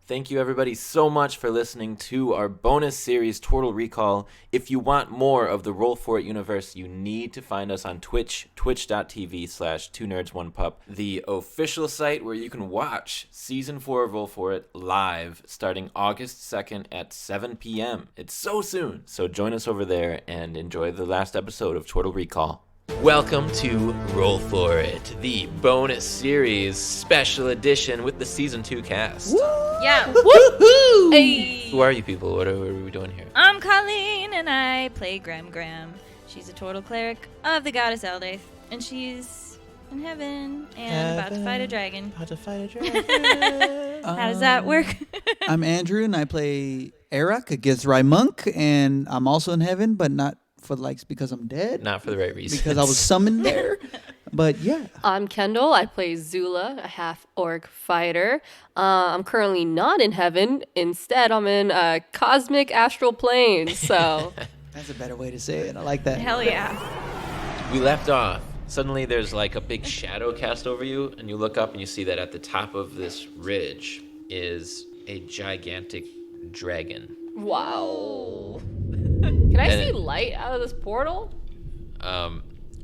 Thank you, everybody, so much for listening to our bonus series, Tortle Recall. If you want more of the Roll For It universe, you need to find us on Twitch, twitch.tv/2nerds1pup, the official site where you can watch Season 4 of Roll For It live starting August 2nd at 7 p.m. It's so soon, so join us over there and enjoy the last episode of Tortle Recall. Welcome to Roll For It, the bonus series special edition with the Season 2 cast. Woo! Yeah. Woohoo! Hey. Who are you people? What are we doing here? I'm Colleen, and I play Gram. She's a Tortle cleric of the goddess Eldath, and she's in heaven and about to fight a dragon. How does that work? I'm Andrew, and I play Eric, a Githrai monk, and I'm also in heaven, but not for the likes because I'm dead. Not for the right reasons. Because I was summoned there. But yeah. I'm Kendall. I play Zula, a half-orc fighter. I'm currently not in heaven. Instead, I'm in a cosmic astral plane. So That's a better way to say it. I like that. Hell yeah. We left off. Suddenly there's like a big shadow cast over you, and you look up and you see that at the top of this ridge is a gigantic dragon. wow. Can I see light out of this portal?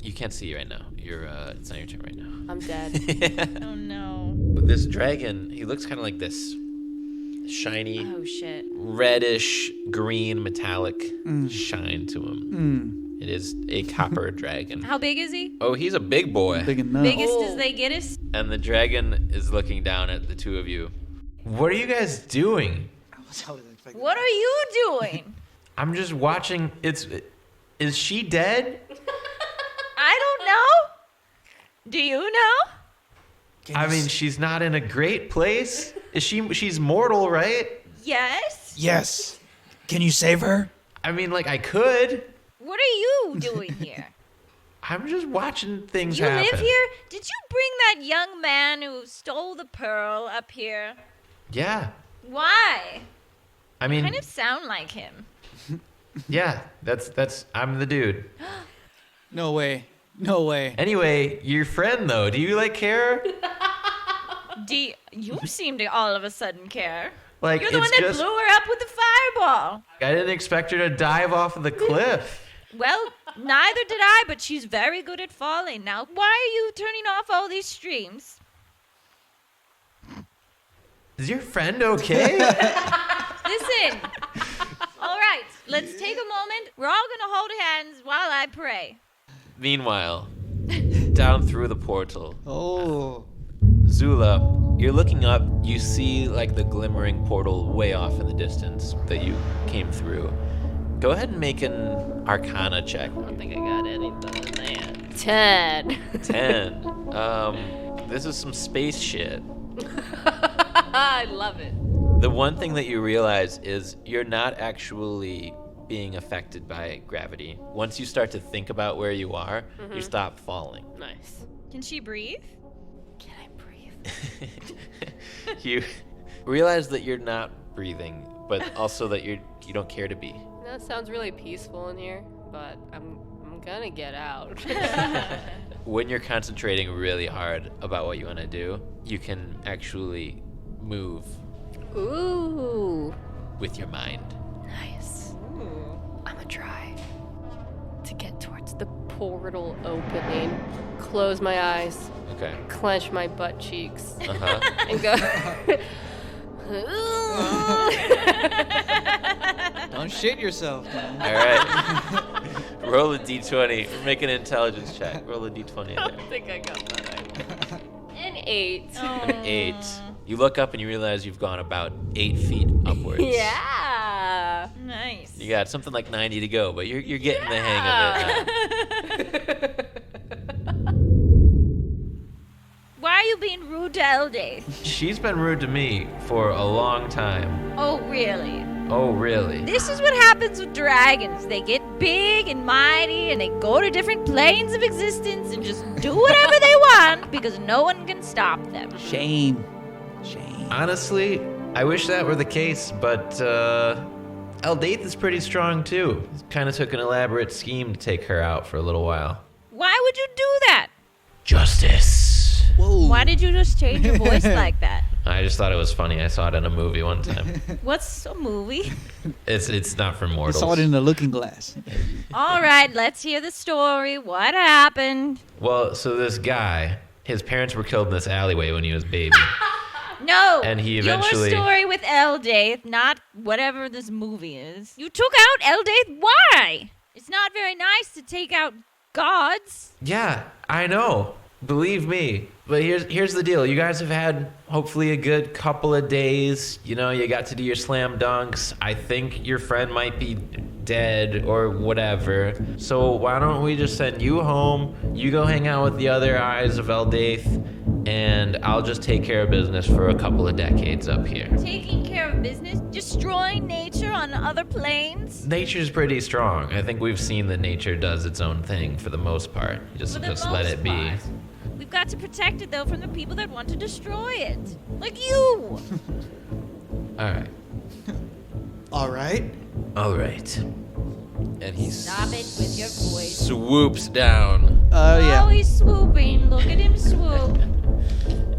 You can't see right now. It's not your turn right now. I'm dead. Oh no. But this dragon, he looks kind of like this shiny, Oh shit. reddish, green, metallic shine to him. It is a copper dragon. How big is he? Oh, he's a big boy. Big enough. Biggest Oh. as they get us? And the dragon is looking down at the two of you. What are you guys doing? What are you doing? I'm just watching. Is she dead? I don't know. Do you know? I mean, she's not in a great place. She's mortal, right? Yes. Yes. Can you save her? I mean, like, I could. What are you doing here? I'm just watching things You happen. live here? Did you bring that young man who stole the pearl up here? Yeah. Why? I mean, Kind of sound like him. yeah, that's I'm the dude. No way. No way. Anyway, your friend, though, do you, like, care? You seem to all of a sudden care. Like, You're the one it's that just, blew her up with the fireball. I didn't expect her to dive off of the cliff. Well, neither did I, but she's very good at falling. Now, why are you turning off all these streams? Is your friend okay? Listen. All right, let's take a moment. We're all going to hold hands while I pray. Meanwhile, down through the portal, Oh. Zula, you're looking up. You see, like, the glimmering portal way off in the distance that you came through. Go ahead and make an Arcana check. I don't think I got anything there. 10. 10. This is some space shit. I love it. The one thing that you realize is you're not actually being affected by gravity. Once you start to think about where you are, you stop falling. Nice. Can she breathe? Can I breathe? You realize that you're not breathing, but also that you don't care to be. That sounds really peaceful in here, but I'm gonna get out. When you're concentrating really hard about what you want to do, you can actually move Ooh. with your mind. Nice. I'm gonna try to get towards the portal opening, close my eyes, Okay. clench my butt cheeks, Uh-huh. and go. Don't shit yourself, man. All right. Roll a d20. Make an intelligence check. Roll a d20 I there. don't think I got that right. An 8. An 8. You look up and you realize you've gone about 8 feet upwards. Yeah. Nice. You got something like 90 to go, but you're getting the hang of it now. Why are you being rude to Eldath? She's been rude to me for a long time. Oh, really? Oh, really? This is what happens with dragons. They get big and mighty, and they go to different planes of existence and just do whatever they want because no one can stop them. Shame. Honestly, I wish that were the case, but Eldath is pretty strong too. Kind of took an elaborate scheme to take her out for a little while. Why would you do that? Justice. Whoa. Why did you just change your voice like that? I just thought it was funny. I saw it in a movie one time. What's a movie? It's not for I mortals. saw it in the looking glass. All right, let's hear the story. What happened? Well, so this guy, his parents were killed in this alleyway when he was a baby. No, And he eventually- your story with Eldath, not whatever this movie is. You took out Eldath. Why? It's not very nice to take out gods. Yeah, I know. Believe me. But here's the deal. You guys have had hopefully a good couple of days. You know, you got to do your slam dunks. I think your friend might be dead or whatever. So why don't we just send you home? You go hang out with the other eyes of Eldath, and I'll just take care of business for a couple of decades up here. Taking care of business, destroying nature on other planes. Nature's pretty strong. I think we've seen that nature does its own thing for the most part. Just For the let most it be. part. We've got to protect it, though, from the people that want to destroy it. Like you. All right. All right. All right. And he Stop it with your voice. swoops down Oh, Yeah. he's swooping. Look at him swoop.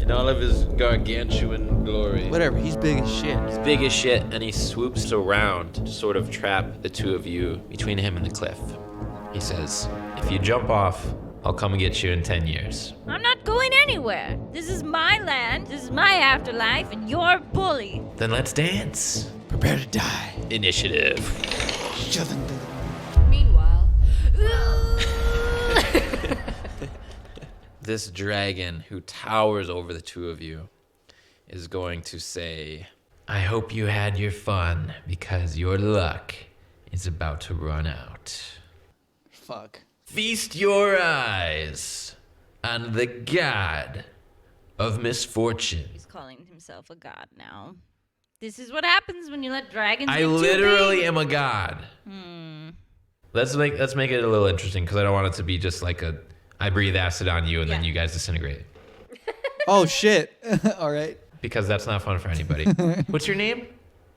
in all of his gargantuan glory. Whatever. He's big as shit. He's big as shit, and he swoops around to sort of trap the two of you between him and the cliff. He says, if you jump off, I'll come and get you in 10 years. I'm not going anywhere. This is my land. This is my afterlife, and you're a bully. Then let's dance. Prepare to die. Initiative. Meanwhile, This dragon who towers over the two of you is going to say, I hope you had your fun because your luck is about to run out. Fuck. Feast your eyes on the god of misfortune. He's calling himself a god now. This is what happens when you let dragons I get too literally big. am a god. Let's make it a little interesting because I don't want it to be just like a I breathe acid on you and then Yeah. you guys disintegrate. Oh shit. All right. Because that's not fun for anybody. What's your name?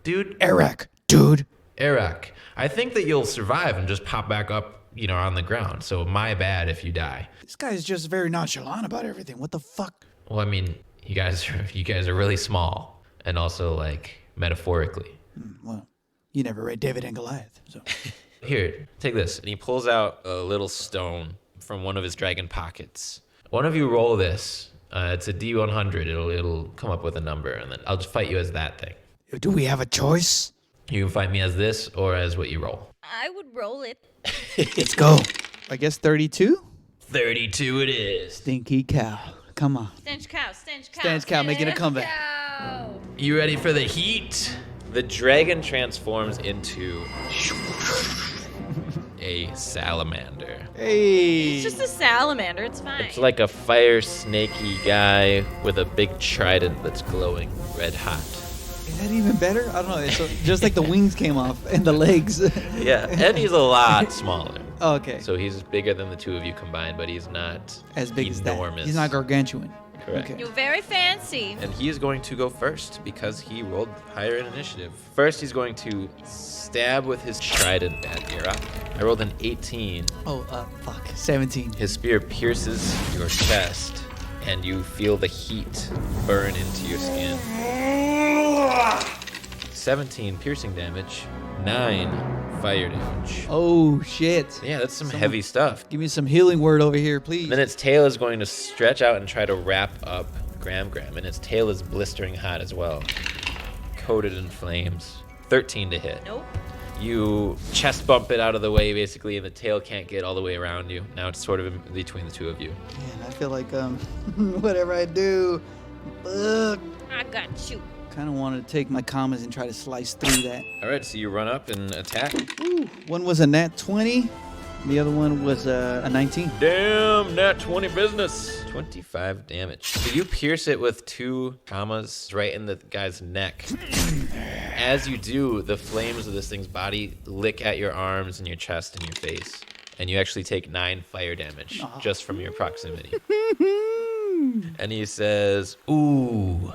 Dude? Eric, dude. Eric. I think that you'll survive and just pop back up, on the ground. So my bad if you die. This guy is just very nonchalant about everything. What the fuck? Well, I mean, you guys are really small and also like metaphorically. Well, you never read David and Goliath, so. Here, take this. And he pulls out a little stone from one of his dragon pockets. One of you roll this. It's a D100. It'll come up with a number, and then I'll just fight you as that thing. Do we have a choice? You can fight me as this or as what you roll. I would roll it. Let's go. I guess 32? 32 it is. Stinky cow. Come on. Stench cow, stench cow. Stench cow making a stench comeback. cow. You ready for the heat? The dragon transforms into a salamander. Hey. It's just a salamander. It's fine. It's like a fire snaky guy with a big trident that's glowing red hot. Is that even better? I don't know. It's just like the wings came off and the legs. Yeah, and he's a lot smaller. Oh, okay. So he's bigger than the two of you combined, but he's not As big as that. enormous. He's not gargantuan. Correct. Okay. You're very fancy. And he is going to go first because he rolled higher in initiative. First, he's going to stab with his trident at Iraq. I rolled an 18. Oh, fuck. 17. His spear pierces your chest, and you feel the heat burn into your skin. 17 piercing damage, 9 fire damage. Oh, shit. Yeah, that's some heavy stuff. Give me some healing word over here, please. Then its tail is going to stretch out and try to wrap up Gram, and its tail is blistering hot as well, coated in flames. 13 to hit. Nope. You chest bump it out of the way, basically, and the tail can't get all the way around you. Now it's sort of in between the two of you. Man, I feel like, whatever I do, ugh. I got you. Kind of wanted to take my commas and try to slice through that. All right, so you run up and attack. Ooh, one was a nat 20. The other one was a 19. Damn, nat 20 business. 25 damage. So you pierce it with 2 commas right in the guy's neck. As you do, the flames of this thing's body lick at your arms and your chest and your face. And you actually take 9 fire damage just from your proximity. And he says, ooh,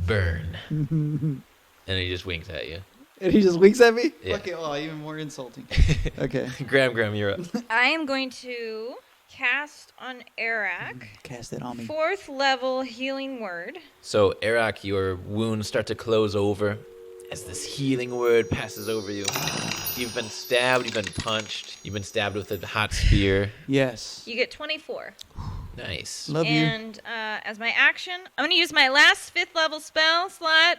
burn. And he just winks at you. And he just winks at me? Yeah. Okay, oh, even more insulting. Okay. Gram, you're up. I am going to cast on Arak. Cast it on me. 4th level healing word. So, Arak, your wounds start to close over as this healing word passes over you. You've been stabbed, you've been punched, you've been stabbed with a hot spear. Yes. You get 24. Nice. Love you. And as my action, I'm going to use my last 5th level spell slot.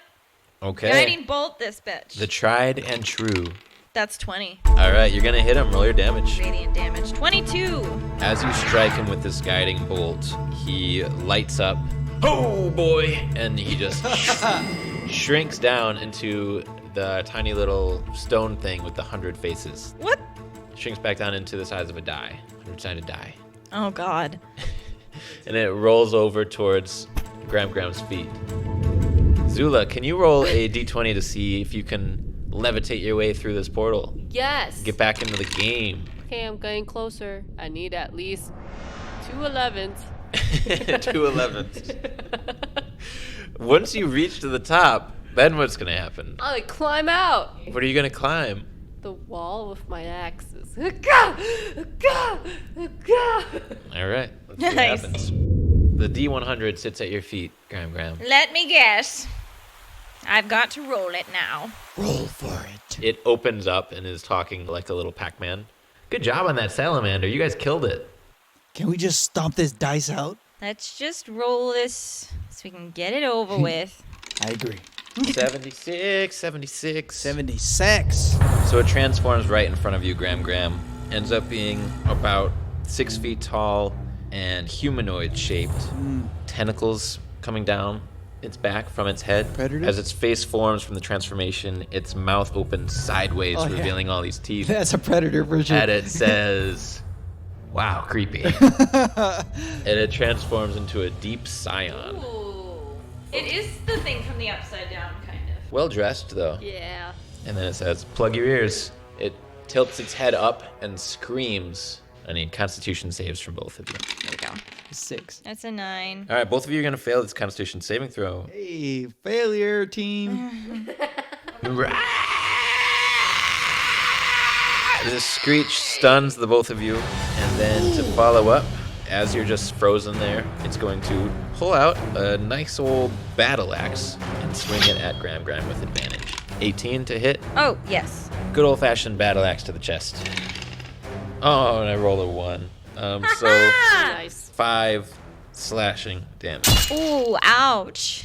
Okay. Guiding bolt this bitch. The tried and true. That's 20. All right, you're going to hit him. Roll your damage. Radiant damage. 22. As you strike him with this guiding bolt, he lights up. Oh, boy! And he just shrinks down into the tiny little stone thing with the 100 faces. What? Shrinks back down into the size of a die. 100-sided die. Oh, God. And it rolls over towards Graham's feet. Zula, can you roll a d20 to see if you can levitate your way through this portal? Yes. Get back into the game. Okay, I'm getting closer. I need at least 2 11s. 2 11s. Once you reach to the top, then what's going to happen? I climb out What are you going to climb? the wall with my axes. All right. Let's see what Nice. happens. The D100 sits at your feet, Graham. Let me guess. I've got to roll it now. Roll for it. It opens up and is talking like a little Pac-Man. Good job on that salamander. You guys killed it. Can we just stomp this dice out? Let's just roll this so we can get it over with. I agree. 76. 76. So it transforms right in front of you, Graham. Ends up being about 6 feet tall and humanoid shaped. Tentacles coming down its back from its head. Predator? As its face forms from the transformation, its mouth opens sideways, Oh, yeah. revealing all these teeth. That's a predator version. And it says, wow, creepy. And it transforms into a deep scion. Ooh. It is the thing from the upside down, kind of. Well dressed, though. Yeah. And then it says, plug your ears. It tilts its head up and screams. I need Constitution saves from both of you. There we go. 6. That's a 9. All right, both of you are going to fail this Constitution saving throw. Hey, failure team. This screech stuns the both of you. And then to follow up, as you're just frozen there, it's going to pull out a nice old battle axe and swing it at Graham with advantage. 18 to hit. Oh, yes. Good old-fashioned battle axe to the chest. Oh, and I roll a 1. So Nice. 5 slashing damage. Ooh, ouch.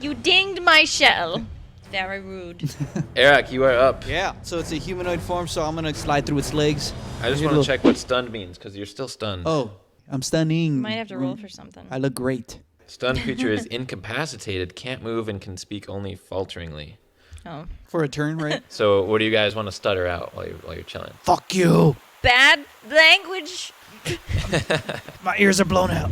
You dinged my shell. Very rude. Eric, you are up. Yeah, so it's a humanoid form, so I'm going to slide through its legs. I just Maybe a want to little- check what stunned means, because you're still stunned. Oh, I'm stunning. Might have to roll for something. I look great. Stunned creature is incapacitated, can't move, and can speak only falteringly. Oh. For a turn, right? So what do you guys want to stutter out while you're chilling? Fuck you. Bad language. My ears are blown out.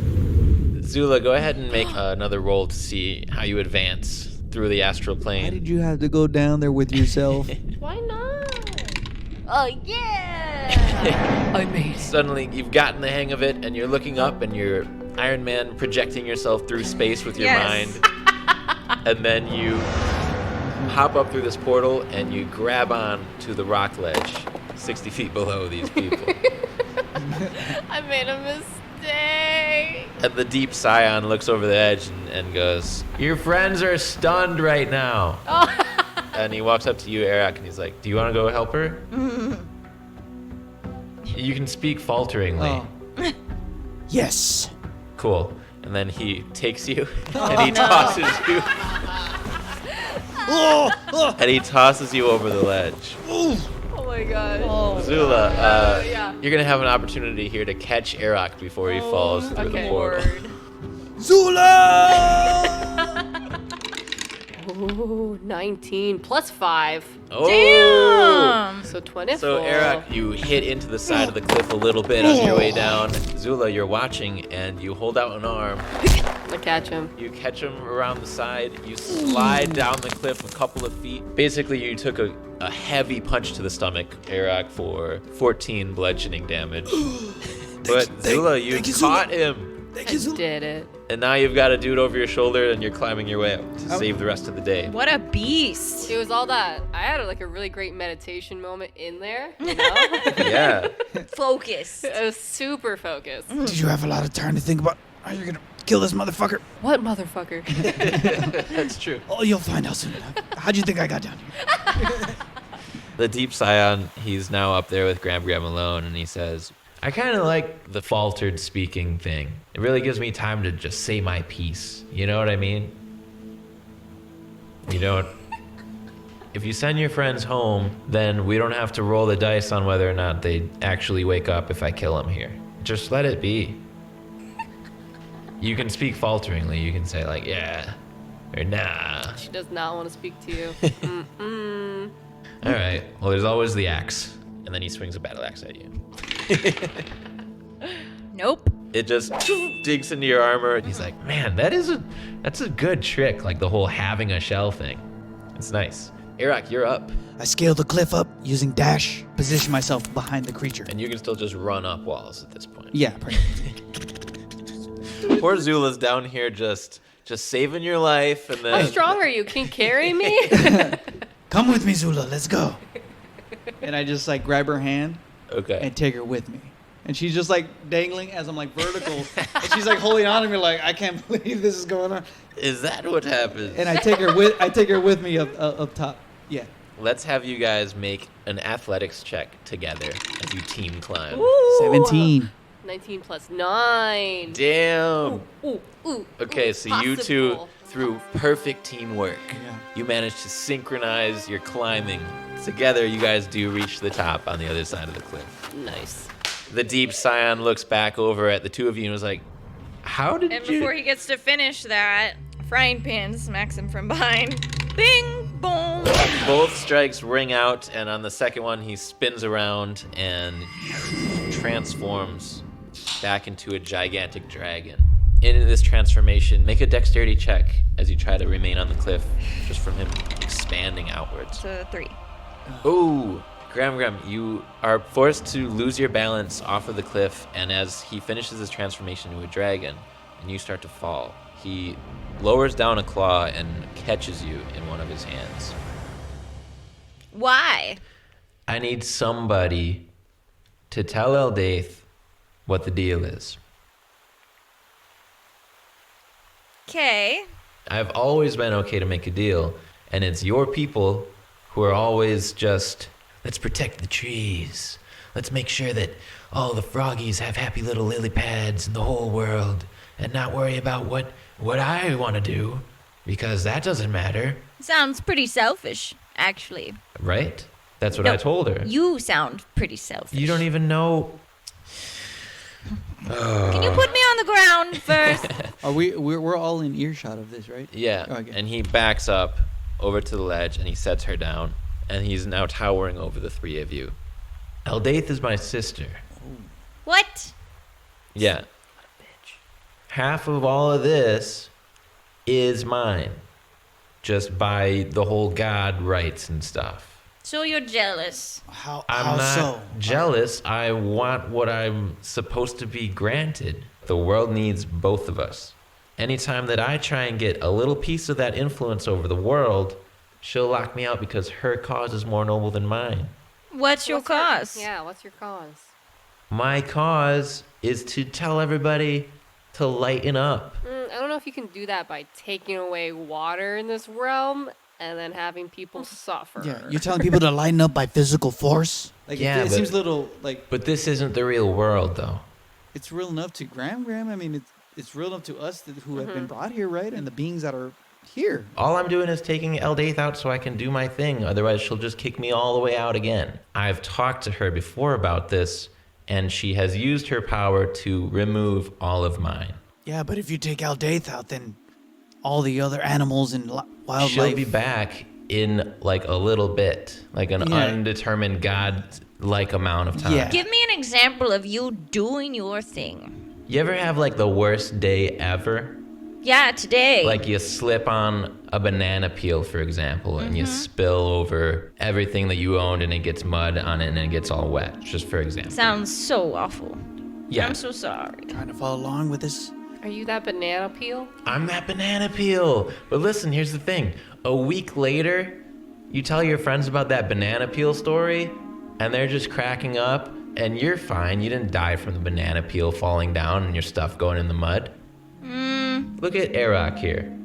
Zula, go ahead and make another roll to see how you advance through the astral Why plane. did you have to go down there with yourself? Why not? Oh, yeah. I made it. Suddenly, you've gotten the hang of it, and you're looking up, and you're Iron Man projecting yourself through space with your Yes. mind. And then you hop up through this portal, and you grab on to the rock ledge 60 feet below these people. I made a mistake. And the deep scion looks over the edge and goes, your friends are stunned right now. And he walks up to you, Eric, and he's like, do you want to go help her? You can speak falteringly. Oh. Yes. Cool. And then he takes you and he tosses you. And he tosses you over the ledge. Oh my god. Oh. Zula, yeah. you're going to have an opportunity here to catch Eric before he falls through the Okay. portal. Zula! Ooh, 19 plus 5. Oh! Damn. So 24. So, Eric, you hit into the side of the cliff a little bit on your way down. Zula, you're watching, and you hold out an arm. I catch him. You catch him around the side. You slide down the cliff a couple of feet. Basically, you took a heavy punch to the stomach, Eric, for 14 bludgeoning damage. But Zula, you caught him. Thank I you, Zula. did it. And now you've got a dude over your shoulder and you're climbing your way up to save the rest of the day. What a beast. It was all that. I had a really great meditation moment in there, you know? Yeah. Focus. I was super focused. Did you have a lot of time to think about how you're gonna kill this motherfucker? What motherfucker? That's true. Oh, you'll find out soon enough. How'd you think I got down here? The Deep Scion, he's now up there with Graham alone, and he says, I kind of like the faltered speaking thing. It really gives me time to just say my piece. You know what I mean? You don't. If you send your friends home, then we don't have to roll the dice on whether or not they actually wake up if I kill them here. Just let it be. You can speak falteringly. You can say like, yeah, or nah. She does not want to speak to you. All right. Well, there's always the axe. And then he swings a battle axe at you. Nope. It just digs into your armor. He's like, man, that's a good trick. Like the whole having a shell thing. It's nice. Iraq, you're up. I scaled the cliff up using dash, position myself behind the creature. And you can still just run up walls at this point. Yeah, pretty. Poor Zula's down here just saving your life. And then How strong are you? Can you carry me? Come with me, Zula. Let's go. And I just like grab her hand Okay. and take her with me. And she's just like dangling as I'm like vertical. And she's like holding on to me like, I can't believe this is going on. Is that what happens? And I take her with me up top. Yeah. Let's have you guys make an athletics check together as you team climb. Ooh. 17. 19 plus 9. Damn. Ooh. Okay, so you two, Possible. through perfect teamwork, Yeah. you managed to synchronize your climbing. Together, you guys do reach the top on the other side of the cliff. Nice. The Deep Scion looks back over at the two of you and was like, how did And you... before he gets to finish that, frying pan smacks him from behind. Bing, boom. Both strikes ring out, and on the second one, he spins around and transforms back into a gigantic dragon. In this transformation, make a dexterity check as you try to remain on the cliff, just from him expanding outwards. So 3. Ooh, Graham, you are forced to lose your balance off of the cliff, and as he finishes his transformation into a dragon, and you start to fall, he lowers down a claw and catches you in one of his hands. Why? I need somebody to tell Eldath what the deal is. Okay. I've always been okay to make a deal, and it's your people who are always just, let's protect the trees. Let's make sure that all the froggies have happy little lily pads in the whole world, and not worry about what I want to do, because that doesn't matter, Sounds pretty selfish, actually. right? That's what No, I told her. You sound pretty selfish. You don't even know. Can you put me on the ground first? Are we're all in earshot of this, right? Yeah, Okay. and he backs up over to the ledge and he sets her down, and he's now towering over the three of you. Eldath is my sister. What? Yeah. Half of all of this is mine, just by the whole God rights and stuff. So you're jealous. How I'm not so? jealous. I want what I'm supposed to be granted. The world needs both of us. Anytime that I try and get a little piece of that influence over the world, she'll lock me out because her cause is more noble than mine. What's your cause? What's your cause? My cause is to tell everybody to lighten up. I don't know if you can do that by taking away water in this realm and then having people suffer. Yeah, you're telling people to lighten up by physical force? Like, Yeah, it but- seems a little, like, But this isn't the real world, though. it's real enough to Graham. I mean, it's real enough to us who have been brought here, right? And the beings that are here. All I'm doing is taking Eldath out so I can do my thing. Otherwise, she'll just kick me all the way out again. I've talked to her before about this, and she has used her power to remove all of mine. Yeah, but if you take Eldath out, then all the other animals and wildlife. She'll be back in like a little bit, like an Yeah. undetermined God-like amount of time. Yeah. Give me an example of you doing your thing. You ever have like the worst day ever? Yeah, today. Like you slip on a banana peel, for example, and you spill over everything that you owned and it gets mud on it and it gets all wet, just for example. Sounds so awful. Yeah. I'm so sorry. Trying to follow along with this Are you that banana peel? I'm that banana peel. But listen, here's the thing. A week later, you tell your friends about that banana peel story, and they're just cracking up, and you're fine. You didn't die from the banana peel falling down and your stuff going in the mud. Look at Arak here.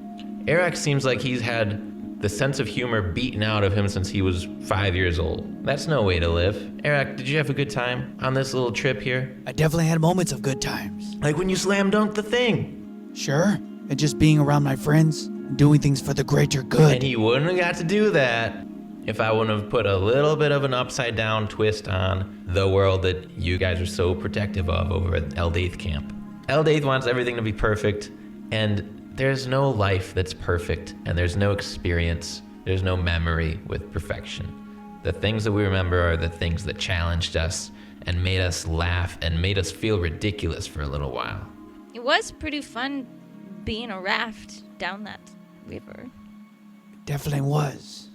Arak seems like he's had the sense of humor beaten out of him since he was 5 years old. That's no way to live. Arak, did you have a good time on this little trip here? I definitely had moments of good times. Like when you slam dunked the thing. Sure. And just being around my friends, doing things for the greater good. And he wouldn't have got to do that if I wouldn't have put a little bit of an upside down twist on the world that you guys are so protective of over at Eldath camp. Eldath wants everything to be perfect, and there's no life that's perfect, and there's no experience, there's no memory with perfection. The things that we remember are the things that challenged us and made us laugh and made us feel ridiculous for a little while. It was pretty fun being a raft down that river. Definitely was.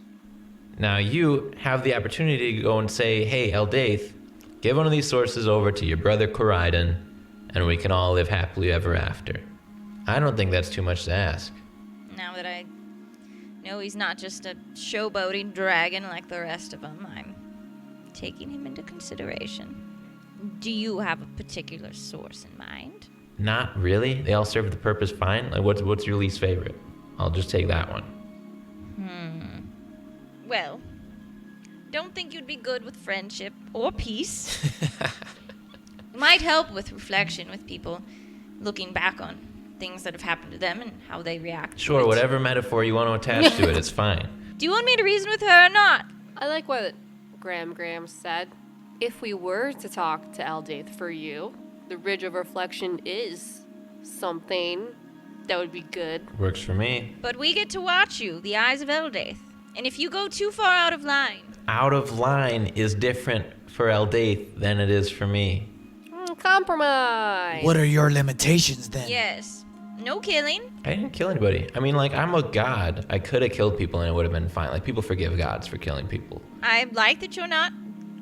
Now you have the opportunity to go and say, hey, Eldath, give one of these sources over to your brother Corydon, and we can all live happily ever after. I don't think that's too much to ask. Now that I know he's not just a showboating dragon like the rest of them, I'm taking him into consideration. Do you have a particular source in mind? Not really. They all serve the purpose fine. Like, what's your least favorite? I'll just take that one. Well, don't think you'd be good with friendship or peace. It might help with reflection, with people looking back on things that have happened to them and how they react. Sure, to it. whatever metaphor you want to attach to it, it's fine. Do you want me to reason with her or not? I like what Graham said. If we were to talk to Eldath for you, the Ridge of Reflection is something that would be good. Works for me. But we get to watch you, the eyes of Eldath. And if you go too far out of line... Out of line is different for Eldath than it is for me. Compromise. What are your limitations then? Yes. No killing. I didn't kill anybody. I mean, like, I'm a god. I could have killed people and it would have been fine. Like, people forgive gods for killing people. I like that you're not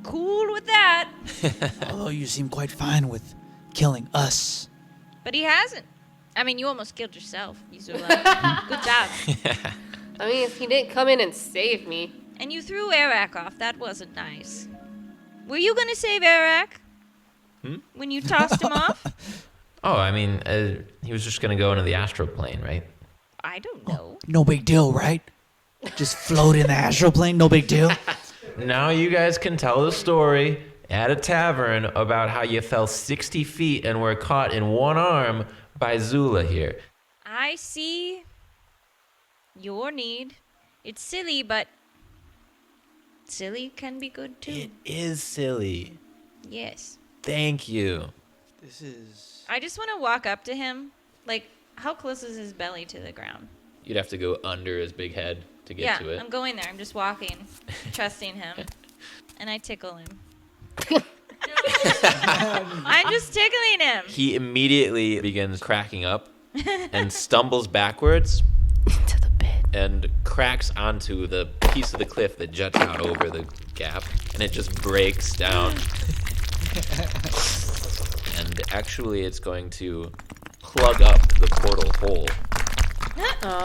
cool with that. Although you seem quite fine with killing us. But he hasn't. I mean, you almost killed yourself, Yuzula. Good job. I mean, if he didn't come in and save me. And you threw Arak off. That wasn't nice. Were you going to save Arak? When you tossed him off? Oh, I mean, he was just going to go into the astral plane, right? I don't know. No big deal, right? Just float in the astral plane, no big deal. Now you guys can tell the story at a tavern about how you fell 60 feet and were caught in one arm by Zula here. I see your need. It's silly, but silly can be good too. It is silly. Yes. Thank you. This is... I just want to walk up to him. Like, how close is his belly to the ground? You'd have to go under his big head to get to it. I'm going there. I'm just walking, trusting him. And I tickle him. I'm just tickling him. He immediately begins cracking up and stumbles backwards To the pit. and cracks onto the piece of the cliff that juts out over the gap, and it just breaks down. And actually, it's going to plug up the portal hole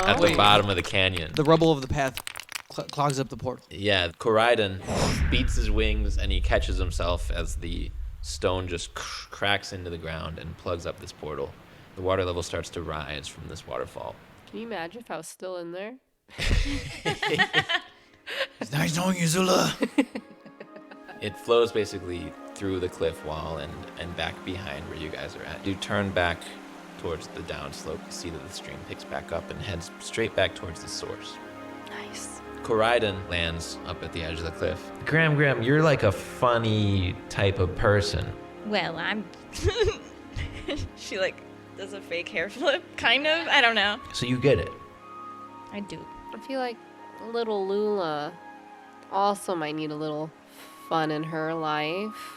at the bottom of the canyon. The rubble of the path clogs up the portal. Yeah, Corydon beats his wings and he catches himself as the stone just cracks into the ground and plugs up this portal. The water level starts to rise from this waterfall. Can you imagine if I was still in there? It's nice knowing you, Zula. It flows basically through the cliff wall and back behind where you guys are at. You turn back towards the downslope. You see that the stream picks back up and heads straight back towards the source. Nice. Corydon lands up at the edge of the cliff. Graham, you're like a funny type of person. Well, I'm... She, like, does a fake hair flip, kind of. I don't know. So you get it. I do. I feel like little Lula also might need a little fun in her life.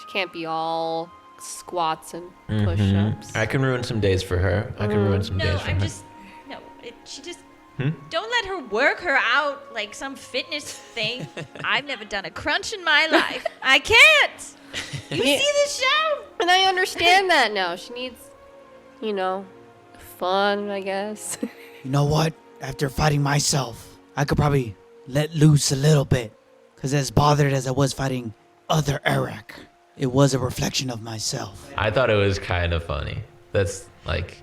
She can't be all squats and push-ups. I can ruin some days for her. I can ruin some No, days for I'm her. just... No, she just... Don't let her work her out like some fitness thing. I've never done a crunch in my life. I can't. You see this show? And I understand that now. She needs you know, fun, I guess. You know what? After fighting myself, I could probably let loose a little bit. Because as bothered as I was fighting other Eric, it was a reflection of myself. I thought it was kind of funny. That's like,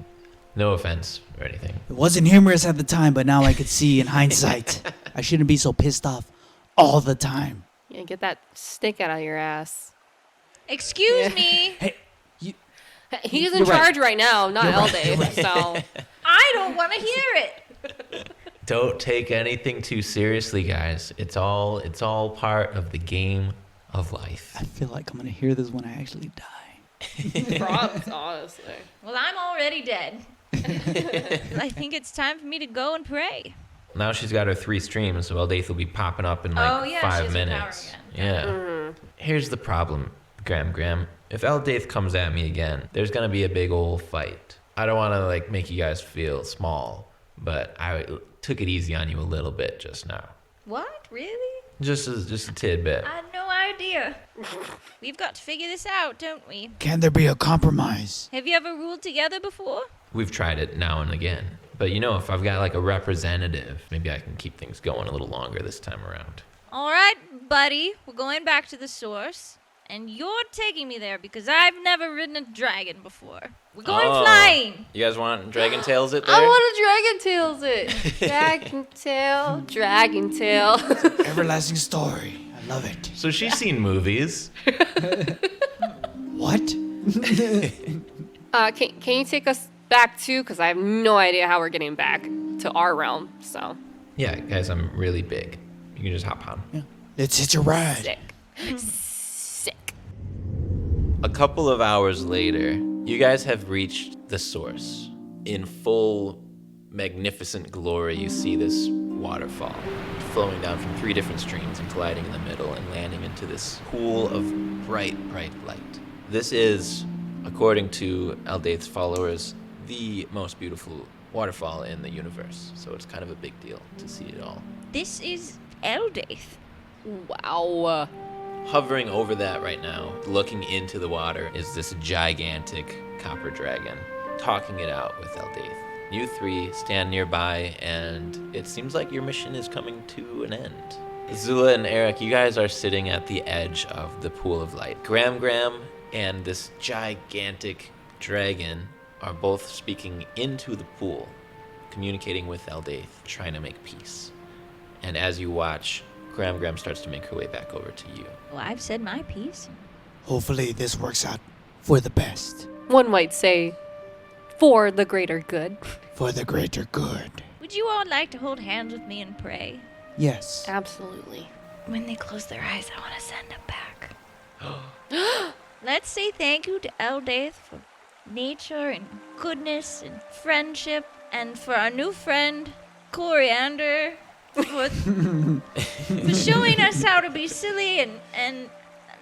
no offense or anything. It wasn't humorous at the time, but now I could see in hindsight. I shouldn't be so pissed off all the time. Yeah, get that stick out of your ass. Excuse me. Hey, He's in You're right. charge right now, not You're right, Eldath, you're right. so... I don't want to hear it. Don't take anything too seriously, guys. It's all part of the game of life. I feel like I'm going to hear this when I actually die. Props, honestly. Well, I'm already dead. I think it's time for me to go and pray. Now she's got her 3 streams, so Eldath will be popping up in like Oh, yeah, 5 she's in power minutes. again. Yeah. Here's the problem, Graham. If Eldath comes at me again, there's gonna be a big old fight. I don't want to like make you guys feel small, but I took it easy on you a little bit just now. What? Really? Just a tidbit. I had no idea. We've got to figure this out, don't we? Can there be a compromise? Have you ever ruled together before? We've tried it now and again. But you know, if I've got like a representative, maybe I can keep things going a little longer this time around. All right, buddy. We're going back to the source. And you're taking me there because I've never ridden a dragon before. We're going flying. You guys want Dragon Tales it there? I want to Dragon Tales it. Dragon Tail. Everlasting story. I love it. So she's seen movies. What? Can you take us back too? Because I have no idea how we're getting back to our realm, so. Yeah, guys, I'm really big. You can just hop on. Yeah. Let's hitch a ride. Sick. A couple of hours later, you guys have reached the source. In full magnificent glory, you see this waterfall flowing down from 3 different streams and colliding in the middle and landing into this pool of bright light. This is, according to Eldath's followers, the most beautiful waterfall in the universe. So it's kind of a big deal to see it all. This is Eldath. Wow. Hovering over that right now, looking into the water, is this gigantic copper dragon, talking it out with Eldath. You 3 stand nearby, and it seems like your mission is coming to an end. Zula and Eric, you guys are sitting at the edge of the pool of light. Graham and this gigantic dragon are both speaking into the pool, communicating with Eldath, trying to make peace. And as you watch, Graham starts to make her way back over to you. Well, I've said my piece. Hopefully this works out for the best. One might say, for the greater good. For the greater good. Would you all like to hold hands with me and pray? Yes. Absolutely. When they close their eyes, I want to send them back. Let's say thank you to Eldath for nature and goodness and friendship, and for our new friend, Coriander, for showing us how to be silly and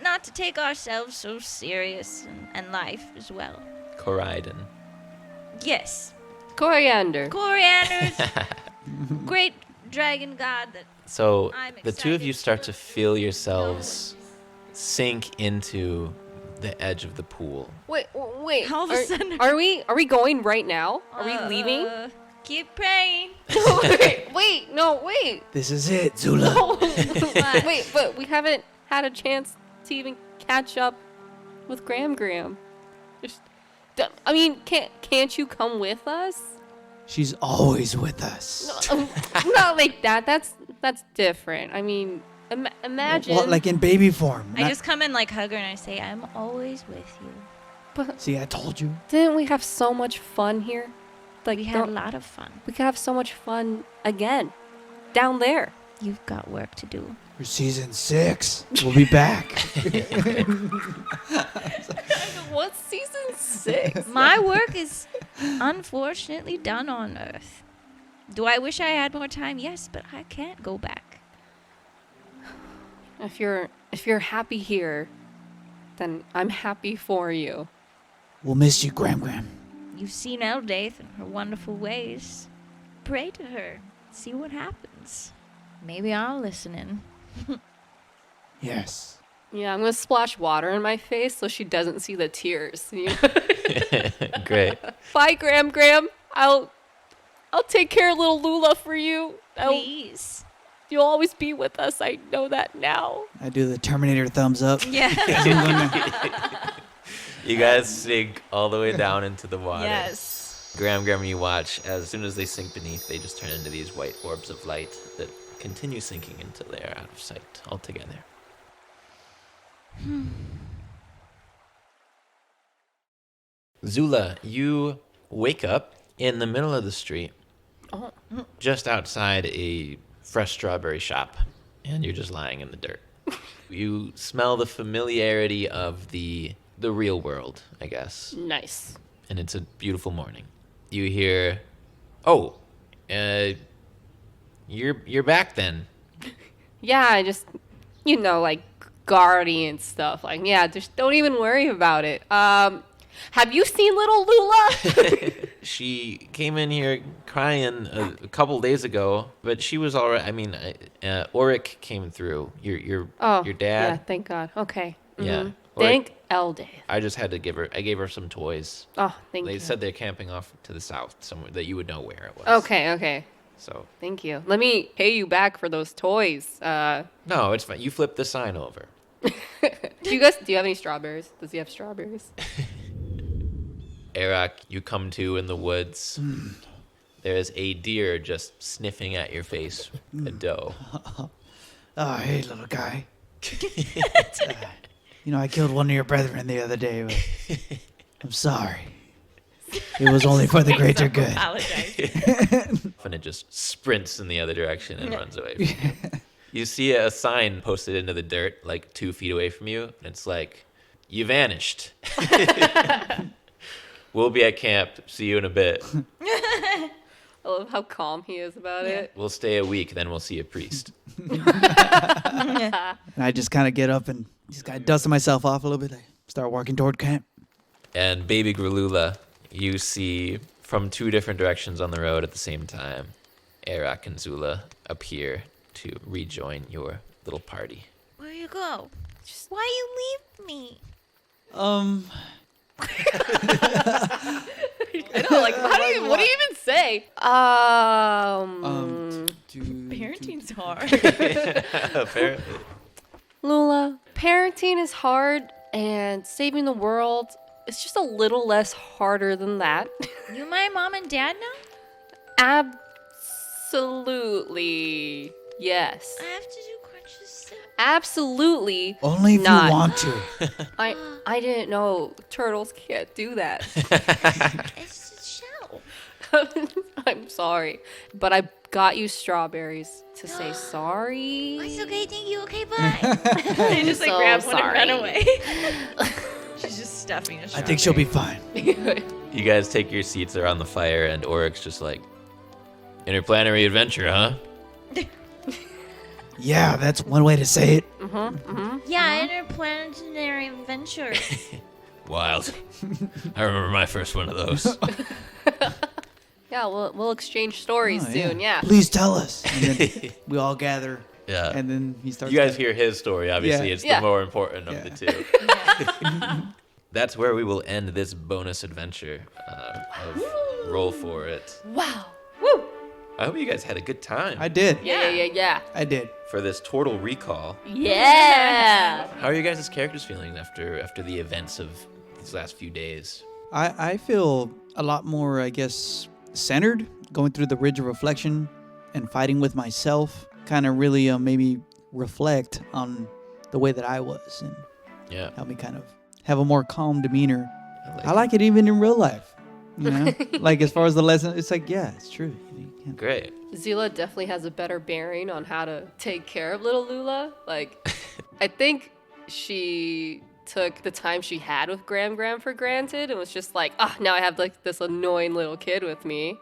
not to take ourselves so serious, and life as well. Coriden. Yes. Coriander. Coriander's great dragon god that So I'm the 2 of you excited start to to feel yourselves sink into the edge of the pool. Wait. All of a sudden- Are we going right now? Are we leaving? Keep praying. Wait. This is it, Zula. Wait, but we haven't had a chance to even catch up with Graham. I mean, can't you come with us? She's always with us. Not like that. That's different. I mean, imagine. Well, like in baby form. I just come and like hug her and I say, I'm always with you. See, I told you. Didn't we have so much fun here? Like We had a lot of fun. we could have so much fun again, down there. You've got work to do. For season 6, we'll be back. What's season 6? My work is unfortunately done on Earth. Do I wish I had more time? Yes, but I can't go back. If you're happy here, then I'm happy for you. We'll miss you, Graham. You've seen Eldath and her wonderful ways. Pray to her. See what happens. Maybe I'll listen in. Yes. Yeah, I'm gonna splash water in my face so she doesn't see the tears. You know? Great. Bye, Graham. I'll take care of little Lula for you. Please. You'll always be with us. I know that now. I do the Terminator thumbs up. Yeah. You guys sink all the way down into the water. Yes. Graham, you watch as soon as they sink beneath, they just turn into these white orbs of light that continue sinking until they are out of sight altogether. Zula, you wake up in the middle of the street, just outside a fresh strawberry shop, and you're just lying in the dirt. You smell the familiarity of the real world, I guess, Nice. and it's a beautiful morning. You hear, "Oh, you're back then." Yeah, I just, like guardian stuff. Like, yeah, just don't even worry about it. Have you seen little Lula? She came in here crying a couple days ago, but she was all right. I mean, Auric came through. Your Yeah, dad. thank God. Okay. Yeah. Mhm. Thank Eldath. I just had to give her some toys. Oh, thank They you. said they're camping off to the south somewhere that you would know where it was. Okay. So Thank you. Let me pay you back for those toys. no, it's fine. You flip the sign over. Do you have any strawberries? Does he have strawberries? Arak, you come to in the woods. There is a deer just sniffing at your face, a doe. Oh, hey, little guy. I killed one of your brethren the other day, but I'm sorry. It was only for the greater good. Apologize. And it just sprints in the other direction and runs away from you. You see a sign posted into the dirt like 2 feet away from you, and it's like, "You vanished." We'll be at camp. See you in a bit. I love how calm he is about it. We'll stay a week, then we'll see a priest. And I just kind of get up and just kind of dust myself off a little bit. I start walking toward camp. And baby Grulula, you see from 2 different directions on the road at the same time, Arak and Zula appear to rejoin your little party. Where you go? Why you leave me? I know, like, what do you even say? Parenting's hard. Apparently. Lula, parenting is hard, and saving the world is just a little less harder than that. You my mom and dad now? Absolutely. Yes. I have to do crunches still. Absolutely. Only if not. you want to. I didn't know turtles can't do that. It's a shell. I'm sorry, but I got you strawberries to say sorry. It's okay, thank you, okay, bye. They just so grab one and sorry. run away. She's just stuffing a I strawberry. think she'll be fine. You guys take your seats around the fire, and Oryx's just like, "Interplanetary adventure, huh?" Yeah, that's one way to say it. Yeah, interplanetary adventure. Wild. I remember my first one of those. Yeah, we'll exchange stories Oh, soon. Yeah. Please tell us. And then we all gather. Yeah. And then he starts. You guys hear his story, obviously. Yeah. It's Yeah. the more important of Yeah. the two. That's where we will end this bonus adventure of Roll For It. Wow. Woo. I hope you guys had a good time I did. Yeah. I did. for this Tortle Recall. Yeah. How are you guys' characters feeling after the events of these last few days? I feel a lot more, I guess, centered, going through the ridge of reflection and fighting with myself. Kind of really made me reflect on the way that I was and Yeah. helped me kind of have a more calm demeanor. I I like it even in real life. You know, like as far as the lesson, it's like, yeah, it's true. You can't- Great. Zila definitely has a better bearing on how to take care of little Lula. Like, I think she took the time she had with Graham for granted and was just like, now I have like this annoying little kid with me.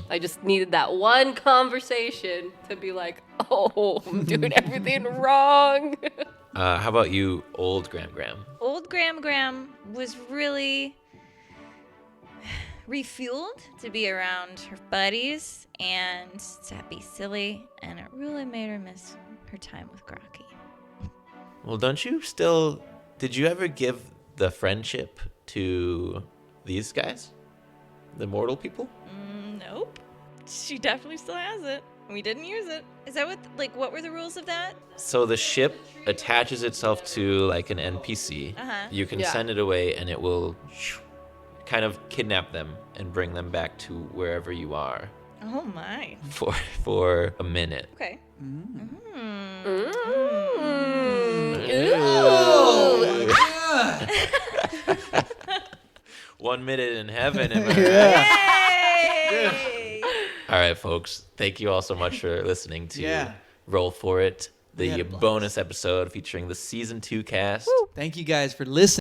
I just needed that one conversation to be like, oh, I'm doing everything wrong. How about you, old Graham? Old Graham was really refueled to be around her buddies and to be silly, and it really made her miss her time with Grocky. Well, don't you still... Did you ever give the friendship to these guys? The mortal people? Nope. She definitely still has it. We didn't use it. Is that what were the rules of that? So the ship attaches itself to like an NPC. Uh-huh. You can Yeah. send it away and it will kind of kidnap them and bring them back to wherever you are Oh my. for a minute. Okay. Mm. Ooh. 1 minute in heaven. Am I right? Yay! All right, folks. Thank you all so much for listening to Yeah. Roll For It, We the had a blast. bonus episode featuring the season 2 cast. Thank you guys for listening.